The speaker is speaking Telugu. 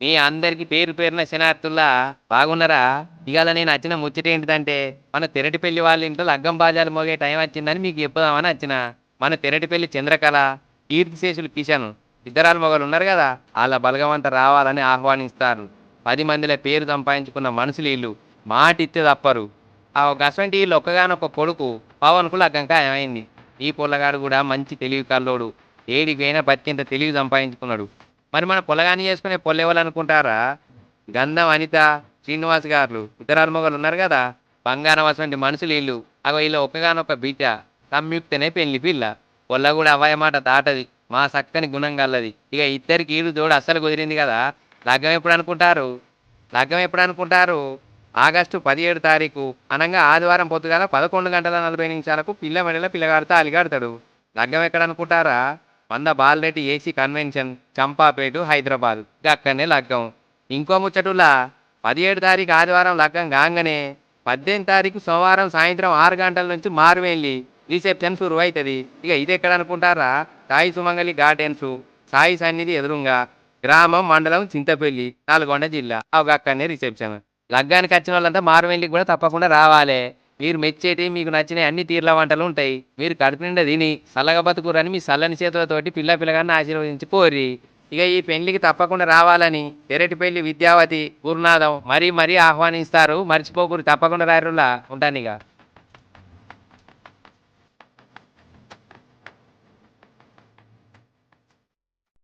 మీ అందరికి పేరు పేరున శనార్థుల్లా బాగున్నారా? ఇవాళ నేను వచ్చిన ముచ్చట ఏంటిదంటే, మన తెరటిపల్లి వాళ్ళ ఇంట్లో లగ్గం బాజాలు మోగే టైం వచ్చిందని మీకు చెప్పుదామని వచ్చిన. మన తెరటిపల్లి చంద్రకళ, కీర్తిశేషులు కిషన్ ఇద్దరాలు మొగలు ఉన్నారు కదా, వాళ్ళ బలగమంతా రావాలని ఆహ్వానిస్తారు. 10 మందిల పేరు సంపాదించుకున్న మనుషులు వీళ్ళు. మాట ఇస్తే తప్పరు. ఆ గసంటి వీళ్ళు ఒక్కగానొక్క కొడుకు పవన్కు లగ్గం ఖాయమైంది. ఈ పొల్లగాడు కూడా మంచి తెలివి కల్లోడు. ఏడికి పోయినా బతికింత తెలివి సంపాదించుకున్నాడు. మరి మన పొలగాని చేసుకునే పొల్లెవలు అనుకుంటారా? గంధం అనిత, శ్రీనివాస్ గారు ఇతరాలు మొగలు ఉన్నారు కదా, బంగారం అటువంటి మనుషులు వీళ్ళు. అగో వీళ్ళు ఒక్కగానొక్క బిడ్డ, సంయుక్తనే పెళ్లి పిల్ల. పొల్ల కూడా అవ్వయ మాట దాటది, మా చక్కని గుణం గల్లది. ఇక ఇద్దరికి ఈడు జోడు అస్సలు కుదిరింది కదా. లగ్గం ఎప్పుడు అనుకుంటారు? లగ్గం ఎప్పుడు అనుకుంటారు? ఆగస్టు 17 తారీఖు అనగా ఆదివారం పొద్దుగాల 11 గంటల 40 నిమిషాలకు పిల్ల మెడల పిల్లగాడితో అలిగాడతాడు. లగ్గం ఎక్కడ అనుకుంటారా? 100 బాలరెడ్డి ఏసీ కన్వెన్షన్, చంపాపేట, హైదరాబాద్. అక్కడనే లగ్గం. ఇంకో ముచ్చటులా, 17 తారీఖు ఆదివారం లగ్గం కాగానే 18 తారీఖు సోమవారం సాయంత్రం 6 గంటల నుంచి మారువేళ్ళి రిసెప్షన్ షురు అవుతుంది. ఇక ఇది ఎక్కడ అనుకుంటారా? సాయి సుమంగళి గార్డెన్స్, సాయి సన్నిధి ఎదురుంగా, గ్రామం మండలం చింతపల్లి, నల్గొండ జిల్లా. అక్కడనే రిసెప్షన్. లగ్గానికి వచ్చిన వాళ్ళంతా మారువేలికి కూడా తప్పకుండా రావాలి. మీరు మెచ్చేటి మీకు నచ్చిన అన్ని తీర్ల వంటలు ఉంటాయి. మీరు కడుపు నిండా తిని చల్లగా బతుకురని మీ చల్లని చేతులతోటి పిల్లగాన్ని ఆశీర్వదించి పోరి. ఇక ఈ పెళ్లికి తప్పకుండా రావాలని తెరటిపల్లి విద్యావతి, గురునాథం మరీ మరీ ఆహ్వానిస్తారు. మర్చిపోకూరి, తప్పకుండా రారులా ఉంటాను ఇక.